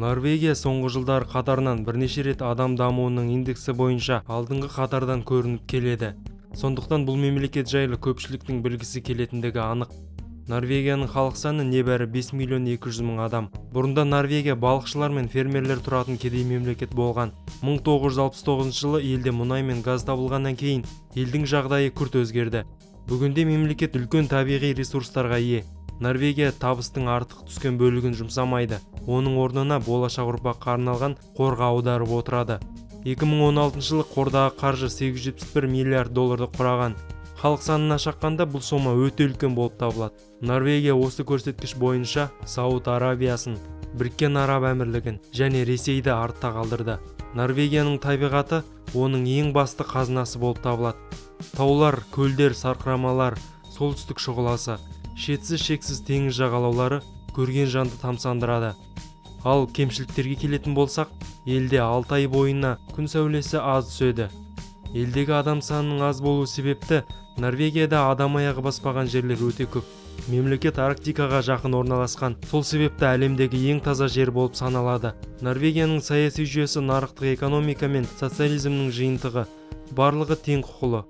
Норвегия соңғы жылдар қатарынан бірнеше рет адам дамуының индексі бойынша алдыңғы қатардан көрініп келеді. Сондықтан бұл мемлекет жайлы көпшіліктің білгісі келетіндігі анық. Норвегияның халық саны небәрі 5 миллион 200 мың адам. Бұрында Норвегия балықшылар мен фермерлер тұратын кедей мемлекет болған. 1969 жылы елде мұнай мен газ табылғаннан кейін елдің жағдайы күрт өзгерді. Бүгінде мемлекет үлкен табиғи ресурстарға ие. Норвегия табыстың артық түскен бөлігін жұмсамайды. Оның орнына болашақ ұрпаққа арналған қорға аударып отырады. 2016 жылы қордағы қаржы 871 миллиард долларды құраған. Халық санына шаққанда бұл сома өте үлкен болып табылады. Норвегия осы көрсеткіш бойынша Сауд Арабиясын, Біріккен Араб Әмірлігін және Ресейді артта қалдырды. Норвегияның табиғаты оның ең басты қазынасы болып табылады. Таулар, көлдер, сарқырамалар, солтүстік шұғыласы, шетсіз-шексіз теңіз жағалаулары көрген жанды тамсандырады. Ал кемшіліктерге келетін болсақ, елде 6 ай бойына күн сәулесі аз түседі. Елдегі адам санының аз болуы себепті Норвегияда адам аяғы баспаған жерлер өте көп. Мемлекет Арктикаға жақын орналасқан, сол себепті әлемдегі ең таза жер болып саналады. Норвегияның саяси жүйесі нарықтық экономика мен социализмнің жиынтығы, барлығы тең құқылы.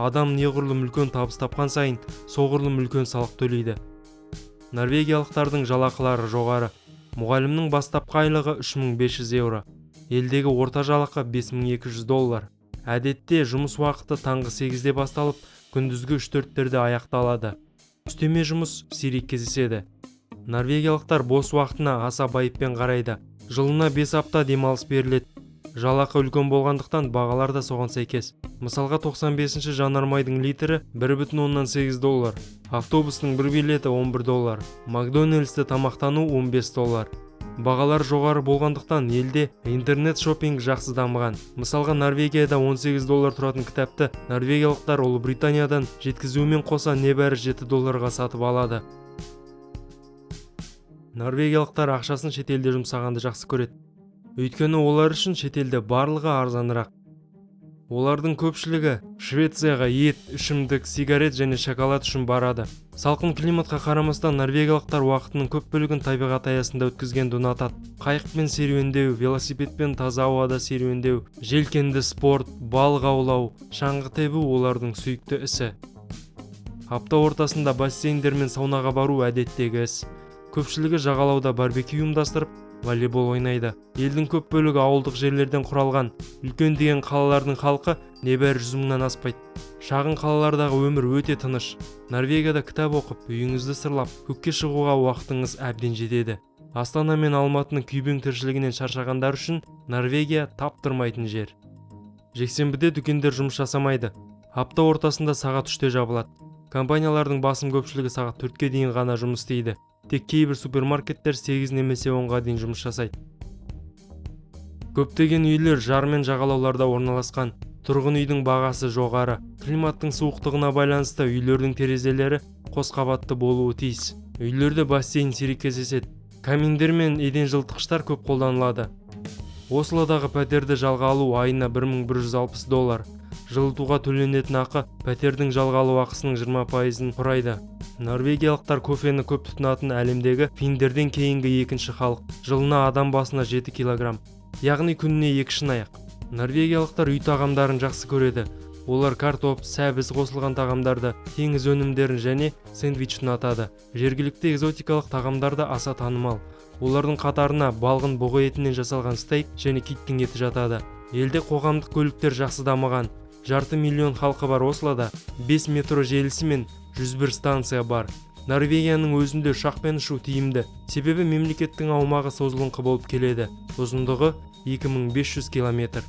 Адам неғұрлым үлкен табыс тапқан сайын, соғұрлым үлкен салық төлейді. Норвегиялықтардың жалақылары жоғары. Мұғалімнің бастапқы айлығы 3500 еуро. Елдегі орта жалақы 5200 доллар. Әдетте жұмыс уақыты таңғы 8-де басталып, күндізгі 3-4-терде аяқталады. Үстеме жұмыс сирек кездеседі. Норвегиялықтар бос уақытына аса байыппен қарайды. Жылына 5 апта демалыс беріледі. Жалақы үлкен болғандықтан бағалар да соған сәйкес. Мысалға 95-ші жанармайдың литрі 1,8 доллар. Автобустың бір билеті 11 доллар. Макдональдсте тамақтану 15 доллар. Бағалар жоғары болғандықтан елде интернет-шоппинг жақсы дамыған. Мысалға Норвегияда 18 доллар тұратын кітапты норвегиялықтар Ұлыбританиядан жеткізумен қоса небәрі 7 долларға сатып алады. Норвегиялықтар ақшасын шетелде жұмсағанды жақсы көреді. Өйткені олар үшін шетелде барлығы арзанырақ. Олардың көпшілігі Швецияға ет, ішімдік, сигарет және шоколад үшін барады. Салқын климатқа қарамастан норвегиялықтар уақытының көп бөлігін табиғат аясында өткізгенді ұнатады. Қайықпен серуендеу, велосипедпен таза ауада серуендеу, желкенді спорт, балық аулау, шаңғы тебу олардың сүйікті ісі. Апта ортасында бассейндер мен саунаға бару әдеттегі іс. Көпшілігі жағалауда барбекю ұйымдастырып, волейбол ойнайды. Елдің көп бөлігі ауылдық жерлерден құралған. Үлкен деген қалалардың халқы небәрі 100 мыңнан аспайды. Шағын қалалардағы өмір өте тыныш. Норвегияда кітап оқып, үйіңізді сырлап, көкке шығуға уақытыңыз әбден жетеді. Астана мен Алматының күйбең тіршілігінен шаршағандар үшін Норвегия таптырмайтын жер. Жексенбіде дүкендер жұмыс жасамайды. Апта ортасында сағат 3-те жабылады. Компаниялардың басым көпшілігі сағат 4-ке дейін ғана жұмыс істейді. Тек кейбір супермаркеттер 8 немесе 10-ға дейін жұмыс жасайды. Көптеген үйлер жар мен жағалауларда орналасқан. Тұрғын үйдің бағасы жоғары. Климаттың суықтығына байланысты үйлердің терезелері қос қабатты болуы тиіс. Үйлерде бассейн сирек кездеседі. Каминдер мен еден жылытқыштар көп қолданылады. Ослодағы пәтерді жалға алу айына 1160 доллар. Жылытуға төленетін ақы пәтердің жалға алу ақысының 20%-ын құрайды. Норвегиялықтар кофені көп тұтынатын әлемдегі финдерден кейінгі екінші халық. Жылына адам басына 7 килограмм. Яғни күніне 2 шынаяқ. Норвегиялықтар үй тағамдарын жақсы көреді. Олар картоп, сәбіз қосылған тағамдарды, теңіз өнімдерін және сэндвич ұнатады. Жергілікті экзотикалық тағамдар да аса танымал. Олардың қатарына балғын бұғы етінен жасалған стейк және киттің еті жатады. Елде қоғамдық көліктер жақсы дамыған. 500 миллион халқы бар Ослода 5 метро желісі мен 101 станция бар. Норвегияның өзінде ұшақпен ұшу тиімді, себебі мемлекеттің аумағы созылыңқы болып келеді. Ұзындығы 2500 километр.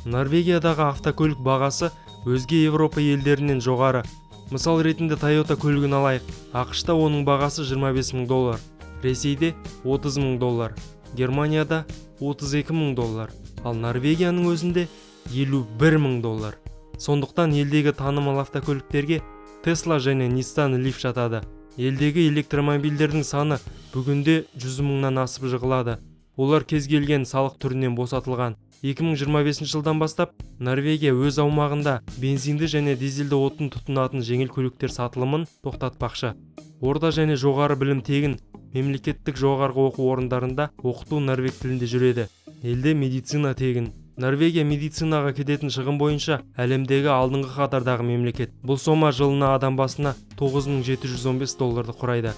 Норвегиядағы автокөлік бағасы өзге Европа елдерінен жоғары. Мысал ретінде Toyota көлігін алайық. ақш-та оның бағасы 25 мың доллар, Ресейде 30 мың доллар, Германияда 32 мың доллар, ал Норвегияның өзінде 51 мың доллар. Сондықтан елдегі танымал автокөліктерге Tesla және Nissan Leaf жатады. Елдегі электромобильдердің саны бүгінде 100 мыңнан асып жығылады. Олар кез келген салық түрінен босатылған. 2025 жылдан бастап Норвегия өз аумағында бензинді және дизельді отын тұтынатын жеңіл көліктер сатылымын тоқтатпақшы. Орта және жоғары білім тегін, мемлекеттік жоғарғы оқу орындарында оқыту норвег тілінде жүреді. Елде медицина тегін. Норвегия медицинаға кететін шығын бойынша әлемдегі алдыңғы қатардағы мемлекет. Бұл сома жылына адам басына $9715 құрайды.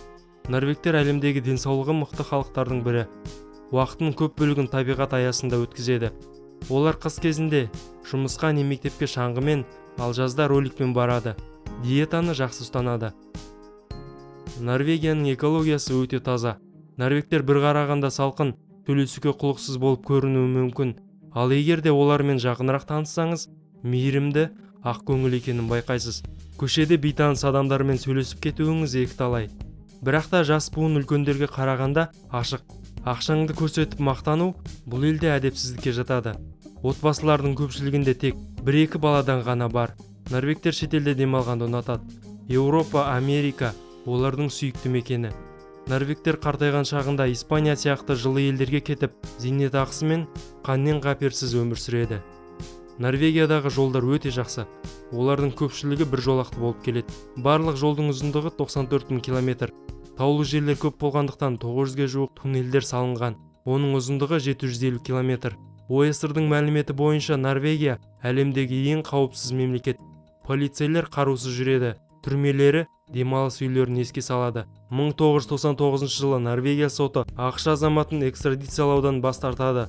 Норвегтер әлемдегі денсаулығы мықты халықтардың бірі. Уақытын көп бөлігін табиғат аясында өткізеді. Олар қыс кезінде жұмысқа не мектепке шаңғымен, ал жазда роликпен барады. Диетаны жақсы ұстанады. Норвегияның экологиясы өте таза. Норвегтер бір қарағанда салқын, сөйлесуге құлықсыз болып көрінуі мүмкін. Ал егер де олармен жақынырақ таныссаңыз, мейірімді, ақ көңіл екенін байқайсыз. Көшеде бейтаныс адамдармен сөйлесіп кетуіңіз екіталай. Бірақ та жас буын үлкендерге қарағанда ашық. Ақшаңды көрсетіп мақтану бұл елде әдепсіздікке жатады. Отбасылардың көпшілігінде тек 1-2 баладан ғана бар. Норвегтер шетелде демалғанды ұнатады. Еуропа, Америка олардың сүйікті мекені. Норвегтер қартайған шағында Испания сияқты жылы елдерге кетіп, зейнетақысы мен қаннен қаперсіз өмір сүреді. Норвегиядағы жолдар өте жақсы. Олардың көпшілігі бір жолақты болып келеді. Барлық жолдың ұзындығы 94 000 км. Таулы жерлер көп болғандықтан 900-ге жуық туннелдер салынған. Оның ұзындығы 750 км. ОСР-дың мәліметі бойынша Норвегия әлемдегі ең қауіпсіз мемлекет. Полицейлер қарусыз жүреді. Түрмелері демалыс үйлерін еске салады. 1999 жылы Норвегия соты ақш азаматын экстрадициялаудан бас тартады.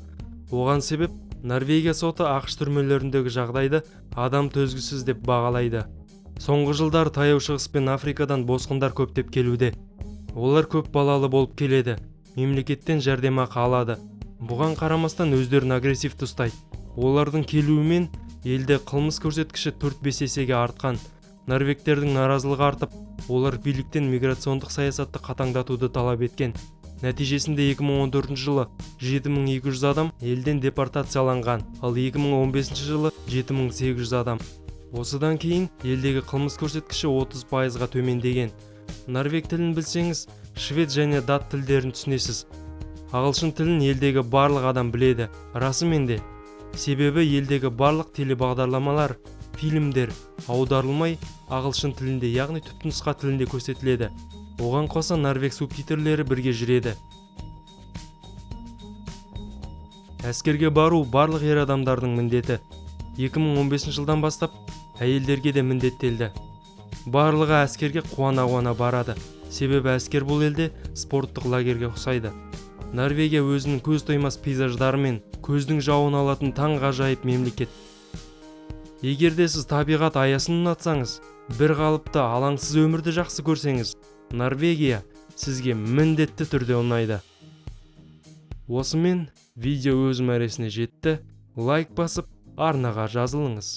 Оған себеп Норвегия соты ақш түрмелеріндегі жағдайды адам төзгісіз деп бағалайды. Соңғы жылдар таяу шығыс пен Африкадан босқындар көптеп келуде. Олар көп балалы болып келеді. Мемлекеттен жәрдемақы алады. Бұған қарамастан өздерін агрессивті ұстайды. Олардың келуімен елде қылмыс көрсеткіші 4-5 есеге артқан. Норвегтердің наразылығы артып, олар биліктен миграциондық саясатты қатаңдатуды талап еткен. Нәтижесінде 2014 жылы 7200 адам елден депортацияланған, ал 2015 жылы 7800 адам. Осыдан кейін елдегі қылмыс көрсеткіші 30%-ға төмендеген. Норвег тілін білсеңіз, швед және дат тілдерін түсінесіз. Ағылшын тілін елдегі барлық адам біледі, расымен де. Себебі елдегі барлық телебағдарламалар, фильмдер аударылмай ағылшын тілінде, яғни түпнұсқа тілінде көрсетіледі. Оған қоса норвег субтитрлері бірге жүреді. Әскерге бару барлық ер адамдардың міндеті. 2015 жылдан бастап әйелдерге де міндеттелді. Барлығы әскерге қуана-қуана барады. Себебі әскер бұл елде спорттық лагерге ұқсайды. Норвегия өзінің көз тоймас пейзаждарымен көздің жауын алатын таңғажайып мемлекет. Егер де сіз табиғат аясын ұнатсаңыз, бір қалыпты алаңсыз өмірді жақсы көрсеңіз, Норвегия сізге міндетті түрде ұнайды. Осымен видео өз мәресіне жетті. Лайк басып, арнаға жазылыңыз.